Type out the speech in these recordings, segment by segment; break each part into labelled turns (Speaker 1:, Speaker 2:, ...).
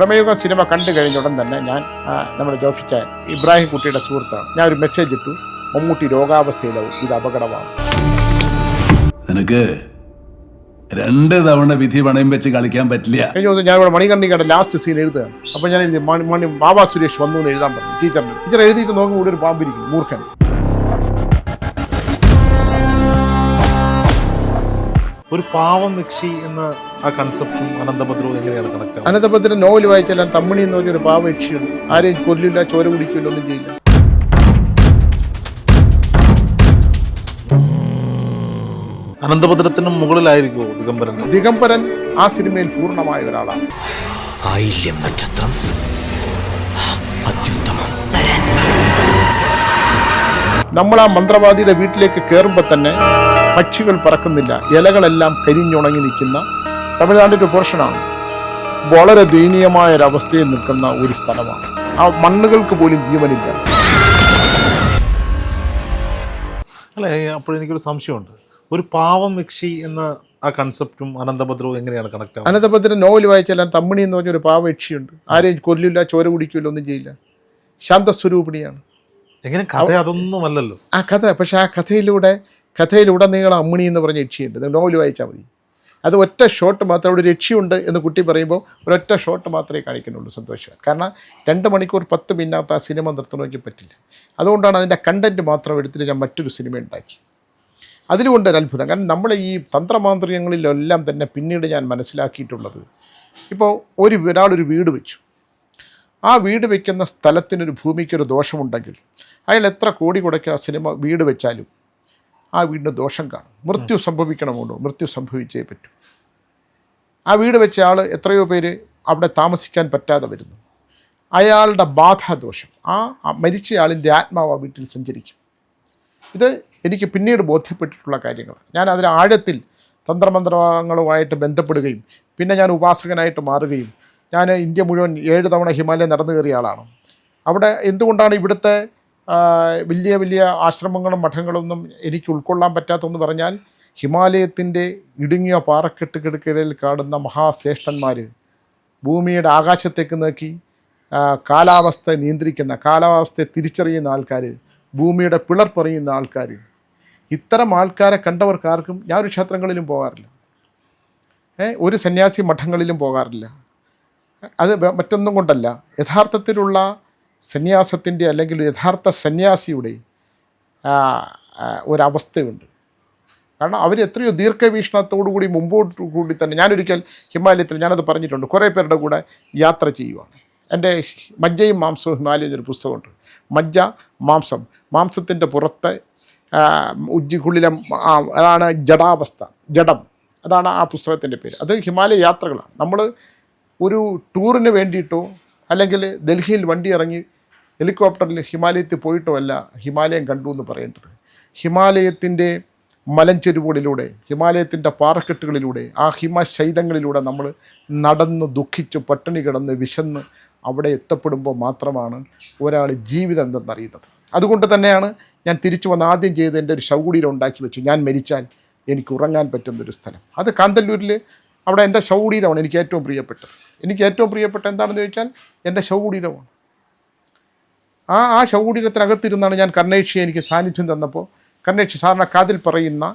Speaker 1: പ്രമേയുഗ cinema കണ്ടു കഴിഞ്ഞ ഉടൻ തന്നെ ഞാൻ നമ്മുടെ ജോഫിച്ച ഇബ്രാഹിം കുട്ടിയുടെ സുഹൃത്താണ്. ഞാൻ ഒരു മെസ്സേജ് ഇട്ടു, മമ്മൂട്ടി രോഗാവസ്ഥയിലാവും, ഇത് അപകടമാണ്.
Speaker 2: നിനക്ക് 2 തവണ വിധി പണയം വെച്ച് കളിക്കാൻ പറ്റില്ല.
Speaker 1: കഴിഞ്ഞ ദിവസം ഞാൻ ഇവിടെ മണികർണികയുടെ ലാസ്റ്റ് സീൻ എഴുതുകയാണ്. അപ്പോൾ ഞാൻ എഴുതി ബാബാ സുരേഷ് വന്നു എന്ന് എഴുതാൻ പറഞ്ഞു ടീച്ചറിന്. ടീച്ചർ എഴുതിയിട്ട് നോക്കുമ്പോൾ ഇവിടെ ഒരു പാമ്പിരിക്കും, മൂർഖൻ.
Speaker 3: ഒരു പാവം യക്ഷി എന്ന ആ കൺസെപ്റ്റും അനന്തഭദ്രവും എങ്ങനെയാണ് കണക്ട്?
Speaker 1: അനന്തഭദ്രൻ നോവൽ വായിച്ചാൽ തമ്മിണി എന്ന് പറഞ്ഞൊരു പാവ യക്ഷിയുണ്ട്. ആരെയും കൊല്ലില്ല, ചോര കുടിക്കില്ല, ഒന്നും ചെയ്യില്ല.
Speaker 3: അനന്തഭദ്രത്തിനും മുകളിലായിരിക്കുമോ ദിഗംബരൻ?
Speaker 1: ദിഗംബരൻ ആ സിനിമയിൽ പൂർണ്ണമായ ഒരാളാണ്.
Speaker 4: ആയില്യം നക്ഷത്രം അത്യുത്തമം.
Speaker 1: നമ്മൾ ആ മന്ത്രവാദിയുടെ വീട്ടിലേക്ക് കയറുമ്പോൾ തന്നെ പക്ഷികൾ പറക്കുന്നില്ല, ഇലകളെല്ലാം കരിഞ്ഞുണങ്ങി നിൽക്കുന്ന തമിഴ്നാടിൻ്റെ ഒരു പോർഷനാണ്. വളരെ ദയനീയമായ ഒരവസ്ഥയിൽ നിൽക്കുന്ന ഒരു സ്ഥലമാണ്. ആ മണ്ണുകൾക്ക് പോലും ജീവനില്ല.
Speaker 3: അല്ലേ, അപ്പോഴെനിക്കൊരു സംശയമുണ്ട്. ഒരു പാവം യക്ഷി എന്ന ആ കൺസെപ്റ്റും അനന്തഭദ്രവും എങ്ങനെയാണ് കണക്ട്?
Speaker 1: അനന്തഭദ്രൻ നോവൽ വായിച്ചാൽ തമ്മിണി എന്ന് പറഞ്ഞൊരു പാവ യക്ഷിയുണ്ട്. ആരെയും കൊല്ലില്ല, ചോര കുടിക്കില്ല, ഒന്നും ചെയ്യില്ല. ശാന്തസ്വരൂപിണിയാണ്.
Speaker 3: എങ്ങനെ കഥ അതൊന്നുമല്ലല്ലോ
Speaker 1: ആ കഥ. പക്ഷെ ആ കഥയിലുടനീളം അമ്മിണി എന്ന് പറഞ്ഞ യക്ഷിയുണ്ട്. നോവൽ വായിച്ചാൽ മതി. അത് ഒറ്റ ഷോട്ട് മാത്രം. അവിടെ ഒരു യക്ഷിയുണ്ട് എന്ന് കുട്ടി പറയുമ്പോൾ ഒരൊറ്റ ഷോട്ട് മാത്രമേ കാണിക്കുന്നുള്ളൂ. സന്തോഷം. കാരണം 2 മണിക്കൂർ 10 മിനിറ്റ് ആ സിനിമ നിർത്തണമെങ്കിൽ പറ്റില്ല. അതുകൊണ്ടാണ് അതിൻ്റെ കണ്ടൻറ്റ് മാത്രം എടുത്തിട്ട് ഞാൻ മറ്റൊരു സിനിമ ഉണ്ടാക്കി. അതിലുകൊണ്ടൊരു അത്ഭുതം. കാരണം നമ്മൾ ഈ തന്ത്രമാന്ത്രികങ്ങളിലെല്ലാം തന്നെ പിന്നീട് ഞാൻ മനസ്സിലാക്കിയിട്ടുള്ളത്, ഇപ്പോൾ ഒരാളൊരു വീട് വെച്ചു. ആ വീട് വയ്ക്കുന്ന സ്ഥലത്തിനൊരു ഭൂമിക്കൊരു ദോഷമുണ്ടെങ്കിൽ അയാൾ എത്ര കോടി കൊടുക്കുക സിനിമ വീട് വെച്ചാലും ആ വീടിന് ദോഷം കാണും. മൃത്യു സംഭവിക്കണമുണ്ടോ? മൃത്യു സംഭവിച്ചേ പറ്റൂ. ആ വീട് വെച്ച ആൾ എത്രയോ പേര് അവിടെ താമസിക്കാൻ പറ്റാതെ വരുന്നു. അയാളുടെ ബാധാദോഷം, ആ മരിച്ചയാളിൻ്റെ ആത്മാവ് ആ വീട്ടിൽ സഞ്ചരിക്കും. ഇത് എനിക്ക് പിന്നീട് ബോധ്യപ്പെട്ടിട്ടുള്ള കാര്യങ്ങൾ. ഞാൻ അതിന് ആഴത്തിൽ തന്ത്രമന്ത്രങ്ങളുമായിട്ട് ബന്ധപ്പെടുകയും പിന്നെ ഞാൻ ഉപാസകനായിട്ട് മാറുകയും ഞാൻ ഇന്ത്യ മുഴുവൻ 7 തവണ ഹിമാലയം നടന്നു കയറിയ ആളാണ്. അവിടെ എന്തുകൊണ്ടാണ് ഇവിടുത്തെ വലിയ വലിയ ആശ്രമങ്ങളും മഠങ്ങളൊന്നും എനിക്ക് ഉൾക്കൊള്ളാൻ പറ്റാത്തതെന്ന് പറഞ്ഞാൽ, ഹിമാലയത്തിൻ്റെ ഇടുങ്ങിയ പാറക്കെട്ടുകിടക്കിടയിൽ കാണുന്ന മഹാശ്രേഷ്ഠന്മാർ ഭൂമിയുടെ ആകാശത്തേക്ക് നോക്കി കാലാവസ്ഥ നിയന്ത്രിക്കുന്ന, കാലാവസ്ഥയെ തിരിച്ചറിയുന്ന ആൾക്കാർ, ഭൂമിയുടെ പിളർപ്പറിയുന്ന ആൾക്കാർ, ഇത്തരം ആൾക്കാരെ കണ്ടവർക്കാർക്കും ഞാനൊരു ക്ഷേത്രങ്ങളിലും പോകാറില്ല, ഒരു സന്യാസി മഠങ്ങളിലും പോകാറില്ല. അത് മറ്റൊന്നും കൊണ്ടല്ല, യഥാർത്ഥത്തിലുള്ള സന്യാസത്തിൻ്റെ അല്ലെങ്കിൽ യഥാർത്ഥ സന്യാസിയുടെ ഒരവസ്ഥയുണ്ട്. കാരണം അവർ എത്രയോ ദീർഘവീക്ഷണത്തോടു കൂടി മുമ്പോട്ട് കൂടി തന്നെ. ഞാനൊരിക്കൽ ഹിമാലയത്തിൽ, ഞാനത് പറഞ്ഞിട്ടുണ്ട്, കുറേ പേരുടെ കൂടെ യാത്ര ചെയ്യുവാണ്. എൻ്റെ മജ്ജയും മാംസവും ഹിമാലയം ഒരു പുസ്തകമുണ്ട്. മജ്ജ, മാംസം, മാംസത്തിൻ്റെ പുറത്ത് ഉജ്ജിക്കുള്ളിലെ അതാണ് ജഡാവസ്ഥ, ജഡം, അതാണ് ആ പുസ്തകത്തിൻ്റെ പേര്. അത് ഹിമാലയ യാത്രകളാണ്. നമ്മൾ ഒരു ടൂറിന് വേണ്ടിയിട്ടോ അല്ലെങ്കിൽ ഡൽഹിയിൽ വണ്ടി ഇറങ്ങി ഹെലികോപ്റ്ററിൽ ഹിമാലയത്തിൽ പോയിട്ടോ അല്ല ഹിമാലയം കണ്ടു എന്ന് പറയേണ്ടത്. ഹിമാലയത്തിൻ്റെ മലഞ്ചെരുവുകളിലൂടെ, ഹിമാലയത്തിൻ്റെ പാറക്കെട്ടുകളിലൂടെ, ആ ഹിമശൈലങ്ങളിലൂടെ നമ്മൾ നടന്ന് ദുഃഖിച്ച് പട്ടിണി കിടന്ന് വിശന്ന് അവിടെ എത്തപ്പെടുമ്പോൾ മാത്രമാണ് ഒരാൾ ജീവിതം എന്തെന്നറിയുന്നത്. അതുകൊണ്ട് തന്നെയാണ് ഞാൻ തിരിച്ചു വന്ന് ആദ്യം ചെയ്ത് എൻ്റെ ഒരു ശവകുടീരം ഉണ്ടാക്കി വെച്ചു. ഞാൻ മരിച്ചാൽ എനിക്ക് ഉറങ്ങാൻ പറ്റുന്നൊരു സ്ഥലം. അത് കാന്തല്ലൂരിൽ, അവിടെ എൻ്റെ ശവകുടീരമാണ് എനിക്ക് ഏറ്റവും പ്രിയപ്പെട്ടത്. എനിക്ക് ഏറ്റവും പ്രിയപ്പെട്ട എന്താണെന്ന് ചോദിച്ചാൽ എൻ്റെ ശവകുടീരമാണ്. ആ ശവകുടീരത്തിനകത്തിരുന്നാണ് ഞാൻ കർണേക്ഷിയെ എനിക്ക് സാന്നിധ്യം തന്നപ്പോൾ, കർണേക്ഷി സാധാരണ കാതിൽ പറയുന്ന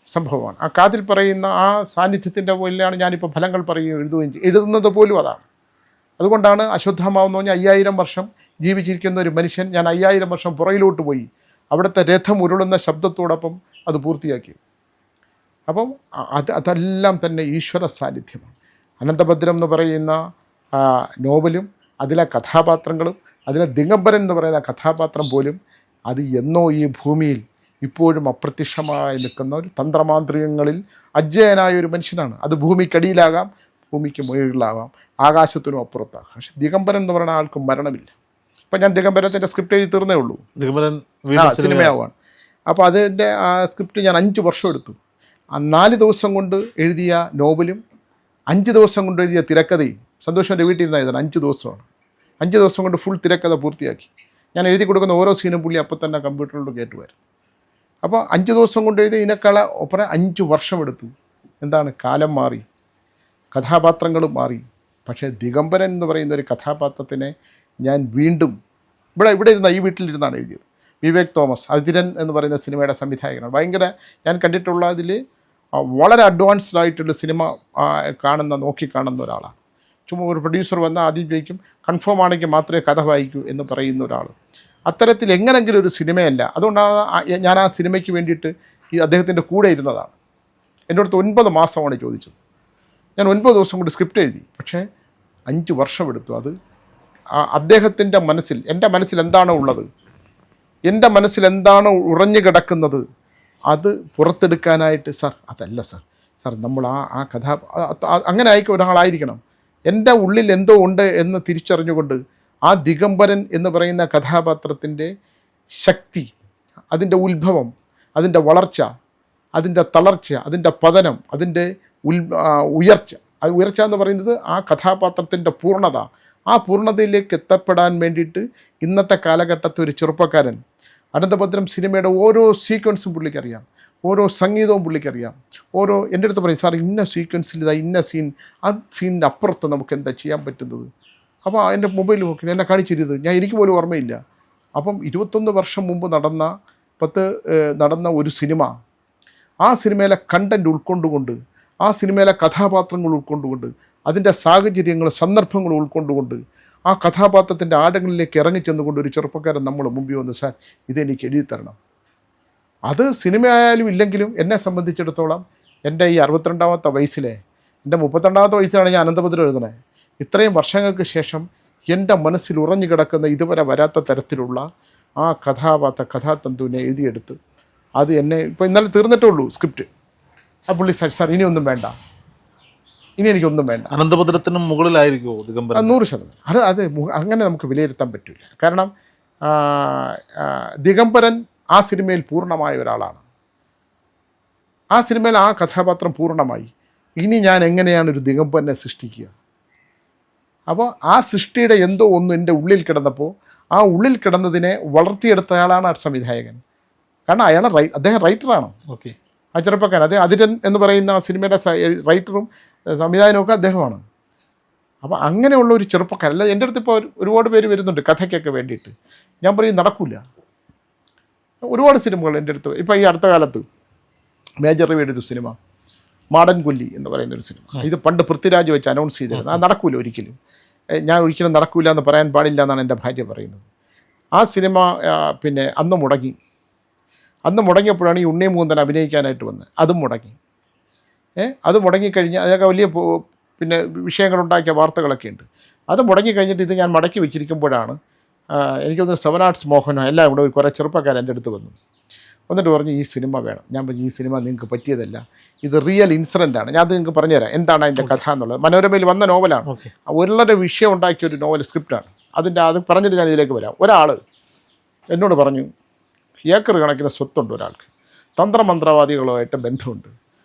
Speaker 1: സംഭവമാണ്. ആ കാതിൽ പറയുന്ന ആ സാന്നിധ്യത്തിൻ്റെ പോലെയാണ് ഞാനിപ്പോൾ ഫലങ്ങൾ പറയുകയും എഴുതുന്നത് പോലും അതാണ്. അതുകൊണ്ടാണ് അശ്വത്ഥമാവെന്ന് പറഞ്ഞാൽ 5000 വർഷം ജീവിച്ചിരിക്കുന്ന ഒരു മനുഷ്യൻ, ഞാൻ 5000 വർഷം പുറയിലോട്ട് പോയി അവിടുത്തെ രഥം ഉരുളുന്ന ശബ്ദത്തോടൊപ്പം അത് പൂർത്തിയാക്കി. അപ്പം അതെല്ലാം തന്നെ ഈശ്വര സാന്നിധ്യമാണ്. അനന്തഭദ്രം എന്ന് പറയുന്ന നോവലും അതിലെ കഥാപാത്രങ്ങളും അതിലെ ദിഗംബരൻ എന്ന് പറയുന്ന കഥാപാത്രം പോലും അത് എന്നോ ഈ ഭൂമിയിൽ ഇപ്പോഴും അപ്രത്യക്ഷമായി നിൽക്കുന്ന ഒരു തന്ത്രമാന്ത്രികങ്ങളിൽ അജ്ഞേയനായ ഒരു മനുഷ്യനാണ്. അത് ഭൂമിക്കടിയിലാകാം, ഭൂമിക്ക് മുകളിലാകാം, ആകാശത്തിനും അപ്പുറത്താകാം. പക്ഷെ ദിഗംബരൻ എന്ന് പറയുന്ന ആൾക്ക് മരണമില്ല. ഇപ്പം ഞാൻ ദിഗംബരത്തിൻ്റെ സ്ക്രിപ്റ്റ് എഴുതി തീർന്നേ ഉള്ളൂ.
Speaker 3: ദിഗംബരൻ
Speaker 1: സിനിമയാവാണ്. അപ്പോൾ അതിൻ്റെ ആ സ്ക്രിപ്റ്റ് ഞാൻ 5 വർഷം എടുത്തു. 4 ദിവസം കൊണ്ട് എഴുതിയ നോവലും 5 ദിവസം കൊണ്ട് എഴുതിയ തിരക്കഥയും സന്തോഷിൻ്റെ വീട്ടിൽ നിന്നായതാണ്. 5 ദിവസമാണ്. 5 ദിവസം കൊണ്ട് ഫുൾ തിരക്കഥ പൂർത്തിയാക്കി. ഞാൻ എഴുതി കൊടുക്കുന്ന ഓരോ സീനും പുള്ളി അപ്പം തന്നെ കമ്പ്യൂട്ടറിലോട്ട് കയറ്റുമായിരുന്നു. അപ്പോൾ 5 ദിവസം കൊണ്ട് എഴുതി ഇതിനേക്കാൾ ഒപ്പരം 5 വർഷം എടുത്തു. എന്താണ്, കാലം മാറി, കഥാപാത്രങ്ങളും മാറി, പക്ഷേ ദിഗംബരൻ എന്ന് പറയുന്ന ഒരു കഥാപാത്രത്തിനെ ഞാൻ വീണ്ടും ഇവിടെ ഇരുന്ന ഈ വീട്ടിലിരുന്നാണ് എഴുതിയത്. വിവേക് തോമസ് അതിരൻ എന്ന് പറയുന്ന സിനിമയുടെ സംവിധായകനാണ്. ഭയങ്കര ഞാൻ കണ്ടിട്ടുള്ള അതിൽ വളരെ അഡ്വാൻസ്ഡ് ആയിട്ടുള്ള സിനിമ നോക്കിക്കാണുന്ന ഒരാളാണ്. ചുമ്മാ ഒരു പ്രൊഡ്യൂസർ വന്ന് ആദ്യം ചോദിക്കും കൺഫേം ആണെങ്കിൽ മാത്രമേ കഥ വായിക്കൂ എന്ന് പറയുന്ന ഒരാൾ. അത്തരത്തിൽ എങ്ങനെങ്കിലും ഒരു സിനിമയല്ല. അതുകൊണ്ടാണ് ഞാൻ ആ സിനിമയ്ക്ക് വേണ്ടിയിട്ട് ഈ അദ്ദേഹത്തിൻ്റെ കൂടെ ഇരുന്നതാണ്. എൻ്റെ അടുത്ത് 9 മാസമാണ് ചോദിച്ചത്. ഞാൻ 9 ദിവസം കൊണ്ട് സ്ക്രിപ്റ്റ് എഴുതി. പക്ഷേ 5 വർഷം എടുത്തു. അത് അദ്ദേഹത്തിൻ്റെ മനസ്സിൽ, എൻ്റെ മനസ്സിൽ എന്താണോ ഉള്ളത്, എൻ്റെ മനസ്സിൽ എന്താണോ ഉറഞ്ഞു കിടക്കുന്നത്, അത് പുറത്തെടുക്കാനായിട്ട് അതല്ല സാർ നമ്മൾ ആ കഥ അങ്ങനെ ഒരാളായിരിക്കണം. എൻ്റെ ഉള്ളിൽ എന്തോ ഉണ്ട് എന്ന് തിരിച്ചറിഞ്ഞുകൊണ്ട് ആ ദിഗംബരൻ എന്ന് പറയുന്ന കഥാപാത്രത്തിൻ്റെ ശക്തി, അതിൻ്റെ ഉത്ഭവം, അതിൻ്റെ വളർച്ച, അതിൻ്റെ തളർച്ച, അതിൻ്റെ പതനം, അതിൻ്റെ ഉയർച്ച എന്ന് പറയുന്നത് ആ കഥാപാത്രത്തിൻ്റെ പൂർണ്ണത, ആ പൂർണ്ണതയിലേക്ക് എത്തപ്പെടാൻ വേണ്ടിയിട്ട് ഇന്നത്തെ കാലഘട്ടത്തിൽ ഒരു ചെറുപ്പക്കാരൻ അനന്തഭദ്രം സിനിമയുടെ ഓരോ സീക്വൻസും പുള്ളിക്കറിയാം, ഓരോ സംഗീതവും പുള്ളിക്കറിയാം. എൻ്റെ അടുത്ത് പറയും സാർ ഇന്ന സീക്വൻസിൽ ഇന്ന സീൻ, ആ സീനിൻ്റെ അപ്പുറത്ത് നമുക്ക് എന്താ ചെയ്യാൻ പറ്റുന്നത്. അപ്പോൾ എൻ്റെ മൊബൈൽ നോക്കി എന്നെ കാണിച്ചിരുത്, എനിക്ക് പോലും ഓർമ്മയില്ല. അപ്പം 21 വർഷം മുമ്പ് നടന്ന ഒരു സിനിമ, ആ സിനിമയിലെ കണ്ടൻറ്റ് ഉൾക്കൊണ്ടുകൊണ്ട്, ആ സിനിമയിലെ കഥാപാത്രങ്ങൾ ഉൾക്കൊണ്ടുകൊണ്ട്, അതിൻ്റെ സാഹചര്യങ്ങൾ സന്ദർഭങ്ങൾ ഉൾക്കൊണ്ടുകൊണ്ട്, ആ കഥാപാത്രത്തിൻ്റെ ആഴങ്ങളിലേക്ക് ഇറങ്ങിച്ചെന്നുകൊണ്ട് ഒരു ചെറുപ്പക്കാരൻ നമ്മൾ മുമ്പിൽ വന്ന് സാർ ഇതെനിക്ക് എഴുതി തരണം. അത് സിനിമയായാലും ഇല്ലെങ്കിലും എന്നെ സംബന്ധിച്ചിടത്തോളം എൻ്റെ ഈ 62ാമത്തെ വയസ്സിലെ, എൻ്റെ 32ാമത്തെ വയസ്സിലാണ് ഞാൻ അനന്തഭദ്രം എഴുതണേ. ഇത്രയും വർഷങ്ങൾക്ക് ശേഷം എൻ്റെ മനസ്സിൽ ഉറഞ്ഞു കിടക്കുന്ന ഇതുവരെ വരാത്ത തരത്തിലുള്ള ആ കഥാതന്തുവിനെ എഴുതിയെടുത്ത് അത് എന്നെ ഇപ്പോൾ ഇന്നലെ തീർന്നിട്ടേ ഉള്ളൂ സ്ക്രിപ്റ്റ്. ആ പുള്ളി സാർ ഇനിയൊന്നും വേണ്ട, ഇനി എനിക്കൊന്നും വേണ്ട.
Speaker 3: അനന്തഭദ്രത്തിനും മുകളിലായിരിക്കുമോ ദിഗംബരൻ?
Speaker 1: 100%. അത് അങ്ങനെ നമുക്ക് വിലയിരുത്താൻ പറ്റില്ല. കാരണം ദിഗംബരൻ ആ സിനിമയിൽ പൂർണ്ണമായ ഒരാളാണ്. ആ സിനിമയിൽ ആ കഥാപാത്രം പൂർണ്ണമായി. ഇനി ഞാൻ എങ്ങനെയാണ് ഒരു ദിഗംബരനെ സൃഷ്ടിക്കുക? അപ്പോൾ ആ സൃഷ്ടിയുടെ എന്തോ ഒന്ന് എൻ്റെ ഉള്ളിൽ കിടന്നപ്പോൾ ആ ഉള്ളിൽ കിടന്നതിനെ വളർത്തിയെടുത്ത ആളാണ് ആ സംവിധായകൻ. കാരണം അദ്ദേഹം റൈറ്ററാണ്.
Speaker 3: ഓക്കെ.
Speaker 1: ആ ചെറുപ്പക്കാരൻ, അതേ അതിരൻ എന്ന് പറയുന്ന ആ സിനിമയുടെ റൈറ്ററും സംവിധാനമൊക്കെ അദ്ദേഹമാണ്. അപ്പോൾ അങ്ങനെയുള്ള ഒരു ചെറുപ്പക്കാരൻ. അല്ല, എൻ്റെ അടുത്ത് ഇപ്പോൾ ഒരുപാട് പേര് വരുന്നുണ്ട് കഥയ്ക്കൊക്കെ വേണ്ടിയിട്ട്. ഞാൻ പറയും നടക്കില്ല. ഒരുപാട് സിനിമകൾ എൻ്റെ അടുത്ത് ഇപ്പോൾ ഈ അടുത്ത കാലത്ത് മേജർ രവിയുടെ ഒരു സിനിമ മാടൻ കൊല്ലി എന്ന് പറയുന്നൊരു സിനിമ, ഇത് പണ്ട് പൃഥ്വിരാജ് വെച്ച് അനൗൺസ് ചെയ്തിരുന്നത്. അത് നടക്കില്ല ഒരിക്കലും. ഞാൻ ഒരിക്കലും നടക്കില്ല എന്ന് പറയാൻ പാടില്ല എന്നാണ് എൻ്റെ ഭാര്യ പറയുന്നത്. ആ സിനിമ പിന്നെ അന്ന് മുടങ്ങിയപ്പോഴാണ് ഈ ഉണ്ണി മൂന്തൻ അഭിനയിക്കാനായിട്ട് വന്നത്. അതും മുടങ്ങി. അത് മുടങ്ങിക്കഴിഞ്ഞ് അതൊക്കെ വലിയ പിന്നെ വിഷയങ്ങളുണ്ടാക്കിയ വാർത്തകളൊക്കെ ഉണ്ട്. അത് മുടങ്ങിക്കഴിഞ്ഞിട്ട് ഇത് ഞാൻ മടക്കി വെച്ചിരിക്കുമ്പോഴാണ് എനിക്കൊന്ന് 7 ആർട്സ് മോഹനോ എല്ലാം ഇവിടെ കുറേ ചെറുപ്പക്കാർ എൻ്റെ അടുത്ത് വന്നിട്ട് പറഞ്ഞു ഈ സിനിമ വേണം. ഞാൻ പറഞ്ഞു ഈ സിനിമ നിങ്ങൾക്ക് പറ്റിയതല്ല, ഇത് റിയൽ ഇൻസിഡൻ്റാണ്. ഞാൻ അത് നിങ്ങൾക്ക് പറഞ്ഞുതരാം എന്താണ് അതിൻ്റെ കഥ എന്നുള്ളത്. മനോരമയിൽ വന്ന നോവലാണ്, വളരെ വിഷയം ഉണ്ടാക്കിയ ഒരു നോവൽ സ്ക്രിപ്റ്റാണ്. അത് പറഞ്ഞിട്ട് ഞാൻ ഇതിലേക്ക് വരാം. ഒരാൾ എന്നോട് പറഞ്ഞു ഏക്കർ കണക്കിന് സ്വത്തുണ്ട് ഒരാൾക്ക്, തന്ത്രമന്ത്രവാദികളുമായിട്ട് ബന്ധമുണ്ട്,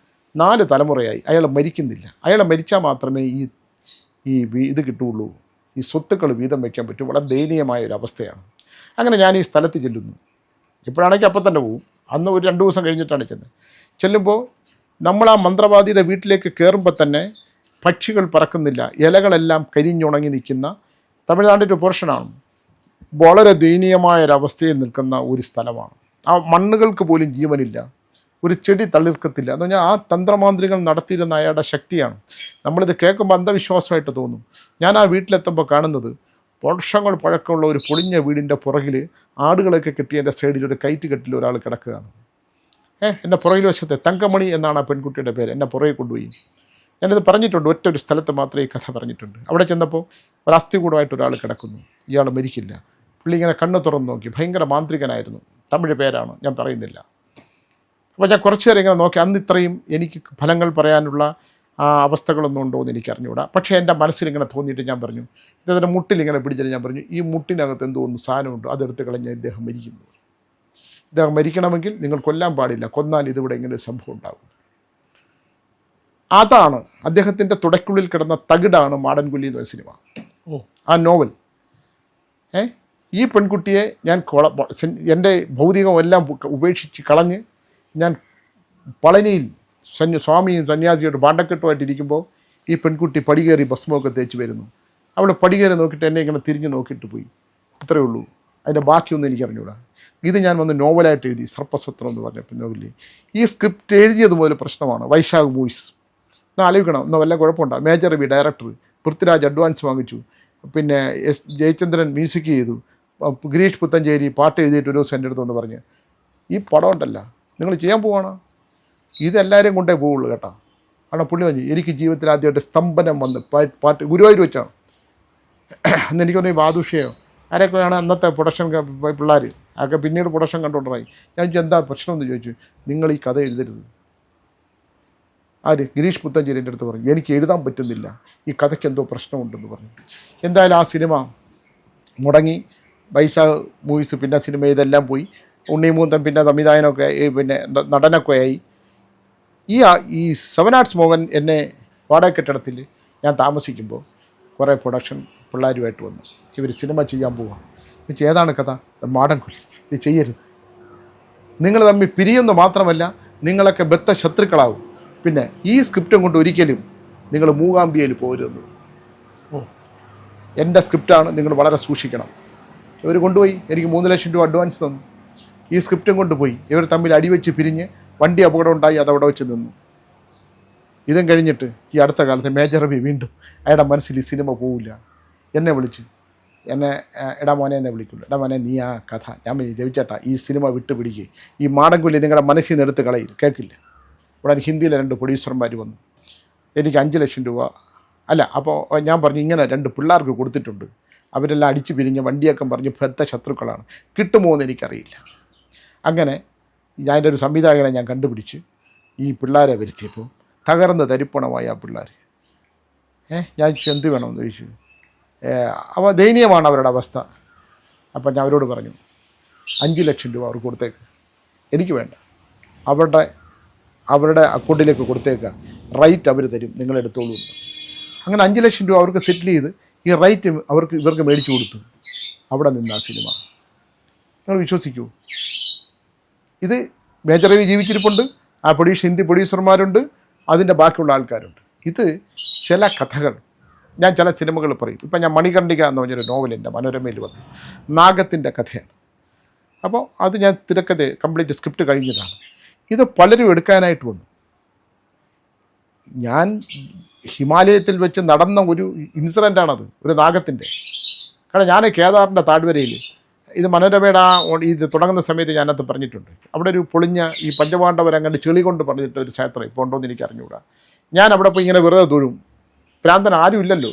Speaker 1: 4 തലമുറയായി അയാൾ മരിക്കുന്നില്ല. അയാൾ മരിച്ചാൽ മാത്രമേ ഈ ഇത് കിട്ടുകയുള്ളൂ, ഈ സ്വത്തുക്കൾ വീതം വയ്ക്കാൻ പറ്റും. വളരെ ദയനീയമായ ഒരു അവസ്ഥയാണ്. അങ്ങനെ ഞാൻ ഈ സ്ഥലത്ത് ചെല്ലുന്നു. ഇപ്പോഴാണെങ്കിൽ അപ്പം തന്നെ പോവും. അന്ന് ഒരു 2 ദിവസം കഴിഞ്ഞിട്ടാണ് ചെല്ലുമ്പോൾ നമ്മൾ ആ മന്ത്രവാദിയുടെ വീട്ടിലേക്ക് കയറുമ്പോൾ തന്നെ പക്ഷികൾ പറക്കുന്നില്ല, ഇലകളെല്ലാം കരിഞ്ഞുണങ്ങി നിൽക്കുന്ന തമിഴ്നാടിൻ്റെ ഒരു പോർഷനാണ്. വളരെ ദയനീയമായൊരവസ്ഥയിൽ നിൽക്കുന്ന ഒരു സ്ഥലമാണ്. ആ മണ്ണുകൾക്ക് പോലും ജീവനില്ല, ഒരു ചെടി തളിർക്കത്തില്ല. എന്ന് പറഞ്ഞാൽ ആ തന്ത്രമാന്ത്രികൾ നടത്തിയിരുന്ന അയാളുടെ ശക്തിയാണ്. നമ്മളിത് കേൾക്കുമ്പോൾ അന്ധവിശ്വാസമായിട്ട് തോന്നും. ഞാൻ ആ വീട്ടിലെത്തുമ്പോൾ കാണുന്നത് വർഷങ്ങൾ പഴക്കമുള്ള ഒരു പൊളിഞ്ഞ വീടിൻ്റെ പുറകിൽ ആടുകളൊക്കെ കെട്ടി എൻ്റെ സൈഡിൽ ഒരു കയറ്റ് കെട്ടിൽ ഒരാൾ കിടക്കുകയാണ്. എൻ്റെ പുറകിൽ വശത്തെ തങ്കമണി എന്നാണ് ആ പെൺകുട്ടിയുടെ പേര്. എന്നെ പുറകെ കൊണ്ടുപോയി. ഞാനിത് പറഞ്ഞിട്ടുണ്ട്, ഒറ്റ ഒരു സ്ഥലത്ത് മാത്രമേ ഈ കഥ പറഞ്ഞിട്ടുണ്ട്. അവിടെ ചെന്നപ്പോൾ ഒരു അസ്ഥികൂടമായിട്ട് ഒരാൾ കിടക്കുന്നു. ഇയാൾ മരിക്കില്ല. പുള്ളി ഇങ്ങനെ കണ്ണ് തുറന്ന് നോക്കി. ഭയങ്കര മാന്ത്രികനായിരുന്നു. തമിഴ് പേരാണ്, ഞാൻ പറയുന്നില്ല. അപ്പോൾ ഞാൻ കുറച്ച് നേരം ഇങ്ങനെ നോക്കി. അന്ന് ഇത്രയും എനിക്ക് ഫലങ്ങൾ പറയാനുള്ള അവസ്ഥകളൊന്നും ഉണ്ടോ എന്ന് എനിക്ക് അറിഞ്ഞുകൂടാ. പക്ഷേ എൻ്റെ മനസ്സിലിങ്ങനെ തോന്നിയിട്ട് ഞാൻ പറഞ്ഞു, ഇദ്ദേഹത്തിൻ്റെ മുട്ടിലിങ്ങനെ പിടിച്ചിട്ട് ഞാൻ പറഞ്ഞു ഈ മുട്ടിനകത്ത് എന്തോ ഒന്ന് സാധനമുണ്ട്, അതെടുത്ത് കളഞ്ഞാൽ ഇദ്ദേഹം മരിക്കുന്നു. ഇദ്ദേഹം മരിക്കണമെങ്കിൽ നിങ്ങൾ കൊല്ലാൻ പാടില്ല, കൊന്നാൽ ഇതിവിടെ ഇങ്ങനെ ഒരു സംഭവം ഉണ്ടാകും. അതാണ് അദ്ദേഹത്തിൻ്റെ തുടയ്ക്കുള്ളിൽ കിടന്ന തകിടാണ് മാടൻകൊല്ലി എന്ന സിനിമ, ആ നോവൽ. ഈ പെൺകുട്ടിയെ ഞാൻ എൻ്റെ ഭൗതികമെല്ലാം ഉപേക്ഷിച്ച് കളഞ്ഞ് ഞാൻ പളനിയിൽ സ്വാമിയും സന്യാസിയോട് പാണ്ടക്കെട്ടുമായിട്ടിരിക്കുമ്പോൾ ഈ പെൺകുട്ടി പടി കയറി ഭസ്മമൊക്കെ തേച്ച് വരുന്നു. അവൾ പടി കയറി നോക്കിയിട്ട് എന്നെ ഇങ്ങനെ തിരിഞ്ഞ് നോക്കിയിട്ട് പോയി. ഇത്രയേ ഉള്ളൂ. അതിൻ്റെ ബാക്കിയൊന്നും എനിക്ക് അറിഞ്ഞൂടാ. ഇത് ഞാൻ വന്ന് നോവലായിട്ട് എഴുതി, സർപ്പസത്രം എന്ന് പറഞ്ഞ നോവലിൽ. ഈ സ്ക്രിപ്റ്റ് എഴുതിയത് മുതൽ പ്രശ്നമാണ്. വൈശാഖ് മൂവീസ് ഒന്ന് ആലോചിക്കണം. ഒന്ന് വല്ല കുഴപ്പമുണ്ടോ? Major Ravi director, Prithviraj advance വാങ്ങിച്ചു, പിന്നെ എസ് ജയചന്ദ്രൻ മ്യൂസിക് ചെയ്തു, ഗിരീഷ് പുത്തഞ്ചേരി പാട്ട് എഴുതിയിട്ട് ഒരു ദിവസം എൻ്റെ അടുത്തൊന്ന് പറഞ്ഞ് ഈ പടം ഉണ്ടല്ല നിങ്ങൾ ചെയ്യാൻ പോവാണ്, ഇതെല്ലാവരെയും കൊണ്ടേ പോവുള്ളൂ കേട്ടോ. കാരണം പുള്ളി പറഞ്ഞു എനിക്ക് ജീവിതത്തിൽ ആദ്യമായിട്ട് സ്തംഭനം വന്ന് പാട്ട് ഗുരുവായൂർ വെച്ചാണ്. അന്ന് എനിക്കൊന്ന് വാദുഷയോ ആരൊക്കെയാണ് അന്നത്തെ പ്രൊഡക്ഷൻ പിള്ളേർ അതൊക്കെ പിന്നീട് പ്രൊഡക്ഷൻ കണ്ടുകൊണ്ടായി. ഞാൻ ചോദിച്ചു എന്താ പ്രശ്നമെന്ന് ചോദിച്ചു. നിങ്ങൾ ഈ കഥ എഴുതരുത്. ആര്? ഗിരീഷ് പുത്തഞ്ചേരി എൻ്റെ അടുത്ത് പറഞ്ഞു എനിക്ക് എഴുതാൻ പറ്റുന്നില്ല, ഈ കഥയ്ക്ക് എന്തോ പ്രശ്നമുണ്ടെന്ന് പറഞ്ഞു. എന്തായാലും ആ സിനിമ മുടങ്ങി. വൈശാഖ് മൂവീസ് പിന്നെ സിനിമ ഇതെല്ലാം പോയി. ഉണ്ണിമൂന്തൻ പിന്നെ സംവിധായകനൊക്കെ പിന്നെ നടനൊക്കെ ആയി. ഈ സെവൻ ആർട്സ് മോഹൻ എന്നെ വാടക കെട്ടിടത്തിൽ ഞാൻ താമസിക്കുമ്പോൾ കുറേ പ്രൊഡക്ഷൻ പിള്ളേരുമായിട്ട് വന്നു. ഇവർ സിനിമ ചെയ്യാൻ പോവാം. ചോദിച്ചു ഏതാണ് കഥ? മാടൻകൊല്ലി. ഇത് ചെയ്യരുത്. നിങ്ങൾ തമ്മിൽ പിരിയെന്ന് മാത്രമല്ല നിങ്ങളൊക്കെ ബദ്ധ ശത്രുക്കളാവും. പിന്നെ ഈ സ്ക്രിപ്റ്റും കൊണ്ട് ഒരിക്കലും നിങ്ങൾ മൂകാംബിയയിൽ പോരുന്നു. എൻ്റെ സ്ക്രിപ്റ്റാണ്, നിങ്ങൾ വളരെ സൂക്ഷിക്കണം. ഇവർ കൊണ്ടുപോയി എനിക്ക് 3 ലക്ഷം രൂപ അഡ്വാൻസ് തന്നു. ഈ സ്ക്രിപ്റ്റും കൊണ്ടുപോയി. ഇവർ തമ്മിൽ അടിവെച്ച് പിരിഞ്ഞ് വണ്ടി അപകടം ഉണ്ടായി, അതവിടെ വെച്ച് നിന്നു. ഇതും കഴിഞ്ഞിട്ട് ഈ അടുത്ത കാലത്ത് മേജർ രവി വീണ്ടും അയാളുടെ മനസ്സിൽ ഈ സിനിമ പോവില്ല. എന്നെ വിളിച്ചു, എന്നെ എടാ മോനെ എന്നെ വിളിക്കുള്ളൂ. എടാ മോനെ നീ ആ കഥ ഞാൻ രവിച്ചേട്ടാ ഈ സിനിമ വിട്ട് പിടിക്കുക, ഈ മാടൻകൊല്ലി നിങ്ങളുടെ മനസ്സിൽ നിന്ന് എടുത്ത് കളയിൽ കേൾക്കില്ല. ഇവിടെ ഹിന്ദിയിലെ 2 പ്രൊഡ്യൂസർമാർ വന്നു. എനിക്ക് 5 ലക്ഷം രൂപ അല്ല. അപ്പോൾ ഞാൻ പറഞ്ഞു ഇങ്ങനെ 2 പിള്ളേർക്ക് കൊടുത്തിട്ടുണ്ട്, അവരെല്ലാം അടിച്ചു പിരിഞ്ഞ് വണ്ടിയൊക്കെ പറഞ്ഞ് ബദ്ധ ശത്രുക്കളാണ്, കിട്ടുമോ എന്ന് എനിക്കറിയില്ല. അങ്ങനെ ഞാൻ ഒരു സംവിധായകനെ ഞാൻ കണ്ടുപിടിച്ച് ഈ പിള്ളേരെ വരുത്തിയപ്പോൾ തകർന്ന് തരിപ്പണമായി ആ പിള്ളേർ. ഞാൻ എന്ത് വേണമെന്ന് ചോദിച്ചു. അപ്പോൾ ദയനീയമാണ് അവരുടെ അവസ്ഥ. അപ്പം ഞാൻ അവരോട് പറഞ്ഞു 5 ലക്ഷം രൂപ അവർക്ക് കൊടുത്തേക്ക്, എനിക്ക് വേണ്ട, അവരുടെ അക്കൗണ്ടിലേക്ക് കൊടുത്തേക്കുക, റൈറ്റ് അവർ തരും, നിങ്ങളെടുത്തോളൂ. അങ്ങനെ 5 ലക്ഷം രൂപ അവർക്ക് സെറ്റിൽ ചെയ്ത് ഈ റൈറ്റ് ഇവർക്ക് മേടിച്ചു കൊടുത്തു. അവിടെ നിന്ന് ആ സിനിമ നിങ്ങൾ വിശ്വസിക്കൂ. ഇത് മേജർ രവി ജീവിച്ചിരിപ്പുണ്ട്, ആ ഹിന്ദി പ്രൊഡ്യൂസർമാരുണ്ട്, അതിൻ്റെ ബാക്കിയുള്ള ആൾക്കാരുണ്ട്. ഇത് ചില കഥകൾ ഞാൻ ചില സിനിമകൾ പറയും. ഇപ്പം ഞാൻ മണികർണിക എന്ന് പറഞ്ഞൊരു നോവൽ എൻ്റെ മനോരമയിൽ വന്നു, നാഗത്തിൻ്റെ കഥയാണ്. അപ്പോൾ അത് ഞാൻ തിരക്കഥ കംപ്ലീറ്റ് സ്ക്രിപ്റ്റ് കഴിഞ്ഞതാണ്. ഇത് പലരും എടുക്കാനായിട്ട് വന്നു. ഞാൻ ഹിമാലയത്തിൽ വെച്ച് നടന്ന ഒരു ഇൻസിഡൻ്റാണത്, ഒരു നാഗത്തിൻ്റെ. കാരണം ഞാൻ കേദാറിൻ്റെ താഴ്വരയിൽ ഇത് മനോരമയുടെ ഇത് തുടങ്ങുന്ന സമയത്ത് ഞാനത് പറഞ്ഞിട്ടുണ്ട്. അവിടെ ഒരു പൊളിഞ്ഞ ഈ പഞ്ചപാണ്ഡവരങ്ങണ്ട് ചെളി കൊണ്ട് പറഞ്ഞിട്ട് ഒരു ക്ഷേത്രം ഇപ്പോൾ ഉണ്ടോ എന്ന് എനിക്ക് അറിഞ്ഞുകൂടാ. ഞാൻ അവിടെ പോയി ഇങ്ങനെ വെറുതെ തൊഴും. പ്രാന്തൻ ആരും ഇല്ലല്ലോ.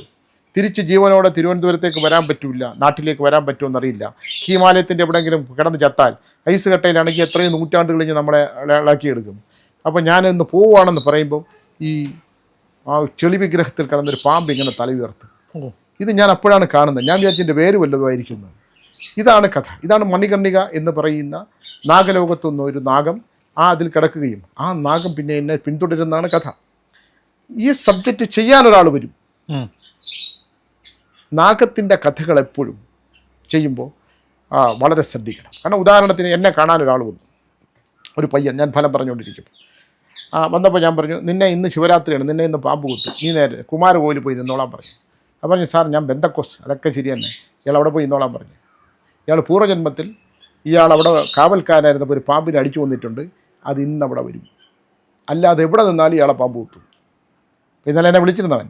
Speaker 1: തിരിച്ച് ജീവനോടെ തിരുവനന്തപുരത്തേക്ക് വരാൻ പറ്റില്ല, നാട്ടിലേക്ക് വരാൻ പറ്റുമെന്നറിയില്ല. ഹിമാലയത്തിൻ്റെ എവിടെയെങ്കിലും കിടന്ന് ചത്താൽ ഐസ് കട്ടയിലാണെങ്കിൽ എത്രയും നൂറ്റാണ്ടുകൾ കഴിഞ്ഞ് നമ്മളെ ഇളക്കിയെടുക്കും. അപ്പോൾ ഞാനിന്ന് പോവുകയാണെന്ന് പറയുമ്പോൾ ഈ ആ ചെളി വിഗ്രഹത്തിൽ കിടന്നൊരു പാമ്പ് ഇങ്ങനെ തല ഉയർത്തും. ഇത് ഞാൻ അപ്പോഴാണ് കാണുന്നത്. ഞാൻ വിചാരിച്ചതിൻ്റെ പേര് വല്ലതുമായിരിക്കുന്നത്. ഇതാണ് കഥ. ഇതാണ് മണികർണിക എന്ന് പറയുന്ന നാഗലോകത്തുനിന്ന് ഒരു നാഗം അതിൽ കിടക്കുകയും ആ നാഗം പിന്നെ എന്നെ പിന്തുടരുന്നതാണ് കഥ. ഈ സബ്ജക്റ്റ് ചെയ്യാനൊരാൾ വരും. നാഗത്തിൻ്റെ കഥകൾ എപ്പോഴും ചെയ്യുമ്പോൾ വളരെ ശ്രദ്ധിക്കണം. കാരണം ഉദാഹരണത്തിന് എന്നെ കാണാൻ ഒരാൾ വന്നു, ഒരു പയ്യൻ, ഞാൻ ഫലം പറഞ്ഞുകൊണ്ടിരിക്കും. വന്നപ്പോൾ ഞാൻ പറഞ്ഞു നിന്നെ ഇന്ന് ശിവരാത്രിയാണ്, നിന്നെ ഇന്ന് പാമ്പ് കുത്തും, നീ നേരെ കുമാരകോവിൽ പോയി നിന്നോളാൻ പറഞ്ഞു. അപ്പം പറഞ്ഞു സാർ ഞാൻ ബന്ധക്കോസ്, അതൊക്കെ ശരി തന്നെ, ഇയാൾ അവിടെ പോയി നിന്നോളാൻ പറഞ്ഞു. ഇയാൾ പൂർവ്വജന്മത്തിൽ ഇയാൾ അവിടെ കാവൽക്കാരായിരുന്നപ്പോൾ ഒരു പാമ്പിനെ അടിച്ചു വന്നിട്ടുണ്ട്, അത് ഇന്ന് അവിടെ വരും, അല്ലാതെ എവിടെ നിന്നാലും ഇയാളെ പാമ്പ് കുത്തും. ഇന്നലെ എന്നെ വിളിച്ചിരുന്നവൻ.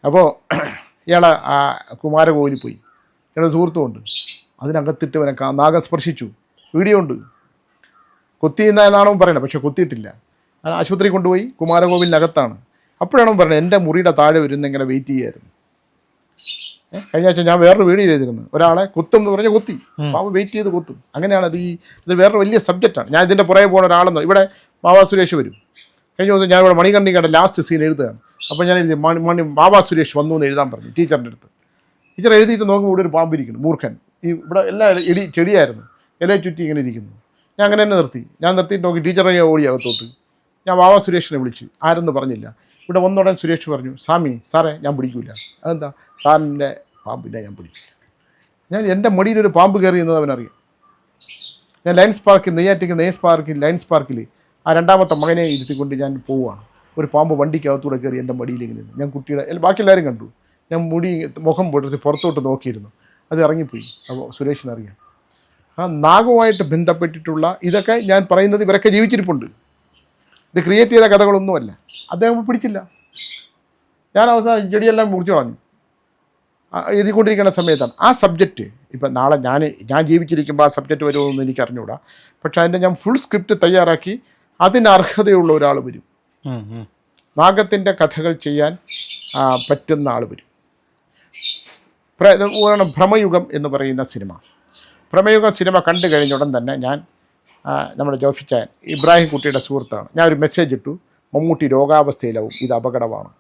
Speaker 1: അപ്പോൾ ഇയാളെ കുമാരകോവിലിൽ പോയി, ഇയാളുടെ സുഹൃത്തുമുണ്ട്, അതിനകത്തിട്ട് ഇവനെ നാഗം സ്പർശിച്ചു. വീഡിയോ ഉണ്ട്. കൊത്തിയെന്നാണോ പറയണത്, പക്ഷെ കൊത്തിയിട്ടില്ല. ആശുപത്രി കൊണ്ടുപോയി, കുമാരകോവിലിനകത്താണ്. അപ്പോഴാണ് പറയുന്നത് എൻ്റെ മുറിയുടെ താഴെ വരുന്നിങ്ങനെ വെയിറ്റ് ചെയ്യായിരുന്നു. കഴിഞ്ഞ ആഴ്ച ഞാൻ വേറൊരു വീഡിയോ ചെയ്തിരുന്നു, ഒരാളെ കുത്തും എന്ന് പറഞ്ഞാൽ കൊത്തി, പാമ്പ് വെയിറ്റ് ചെയ്ത് കൊത്തും. അങ്ങനെയാണ് ഇത് വേറൊരു വലിയ സബ്ജക്റ്റാണ്. ഞാൻ ഇതിൻ്റെ പുറകെ പോകുന്ന ഒരാളെന്ന് ഇവിടെ ബാബാ സുരേഷ് വരും. കഴിഞ്ഞ ദിവസം ഞാൻ ഇവിടെ മണികർണികയുടെ ലാസ്റ്റ് സീൻ എഴുതുകയാണ്. അപ്പോൾ ഞാൻ എഴുതി ബാബാ സുരേഷ് വന്നു എന്ന് എഴുതാൻ പറഞ്ഞു ടീച്ചറിൻ്റെ അടുത്ത്. ടീച്ചർ എഴുതിയിട്ട് നോക്കുമ്പോൾ ഇവിടെ ഒരു പാമ്പിരിക്കുന്നു, മൂർഖൻ. ഈ ഇവിടെ എല്ലാം ചെടിയായിരുന്നു, ഇലയെ ചുറ്റി ഇങ്ങനെ ഇരിക്കുന്നു. ഞാൻ അങ്ങനെ തന്നെ നിർത്തി. ഞാൻ നിർത്തിയിട്ട് നോക്കി ടീച്ചറെ ഓടി അകത്തോട്ട്. ഞാൻ ബാബാ സുരേഷിനെ വിളിച്ചു, ആരെന്ന് പറഞ്ഞില്ല. ഇവിടെ വന്നോടൻ സുരേഷ് പറഞ്ഞു സാറേ ഞാൻ പിടിക്കില്ല. അതെന്താ? സാറിൻ്റെ പാമ്പില്ല, ഞാൻ പിടിക്കില്ല. ഞാൻ എൻ്റെ മടിയിലൊരു പാമ്പ് കയറി എന്നത് അവനറിയാം. ഞാൻ ലയൺസ് പാർക്കിൽ നെയ്യാറ്റിക്ക് ലയൺസ് പാർക്കിൽ ആ 2ാമത്തെ മകനെ ഇരുത്തിക്കൊണ്ട് ഞാൻ പോവുകയാണ്. ഒരു പാമ്പ് വണ്ടിക്കകത്തൂടെ കയറി എൻ്റെ മടിയിലിങ്ങനെ നിന്ന്. ഞാൻ കുട്ടിയുടെ ബാക്കി എല്ലാവരും കണ്ടു. ഞാൻ മുഖം പൊട്ടി പുറത്തോട്ട് നോക്കിയിരുന്നു. അത് ഇറങ്ങിപ്പോയി. അപ്പോൾ സുരേഷിനറിയാം. ആ നാഗവുമായിട്ട് ബന്ധപ്പെട്ടിട്ടുള്ള ഇതൊക്കെ ഞാൻ പറയുന്നത് ഇവരൊക്കെ ജീവിച്ചിരിപ്പുണ്ട്. ഇത് ക്രിയേറ്റ് ചെയ്ത കഥകളൊന്നുമല്ല. അദ്ദേഹം പിടിച്ചില്ല. ഞാൻ അവസാനം ചെടിയെല്ലാം മുറിച്ചു കളഞ്ഞു. എഴുതിക്കൊണ്ടിരിക്കുന്ന സമയത്താണ് ആ സബ്ജക്റ്റ്. ഇപ്പം നാളെ ഞാൻ ജീവിച്ചിരിക്കുമ്പോൾ ആ സബ്ജക്റ്റ് വരുമെന്ന് എനിക്ക് അറിഞ്ഞുകൂടാ. പക്ഷെ അതിൻ്റെ ഞാൻ ഫുൾ സ്ക്രിപ്റ്റ് തയ്യാറാക്കി അതിന് അർഹതയുള്ള ഒരാൾ വരും. നാഗത്തിൻ്റെ കഥകൾ ചെയ്യാൻ പറ്റുന്ന ആൾ വരും. ഭ്രമയുഗം എന്ന് പറയുന്ന സിനിമ, ഭ്രമയുഗം സിനിമ കണ്ടു കഴിഞ്ഞ ഉടൻ തന്നെ ഞാൻ നമ്മുടെ ജോഫിച്ചായൻ ഇബ്രാഹിം കുട്ടിയുടെ സുഹൃത്താണ്. ഞാൻ ഒരു മെസ്സേജ് ഇട്ടു, മമ്മൂട്ടി രോഗാവസ്ഥയിലാവും, ഇത് അപകടമാണ്.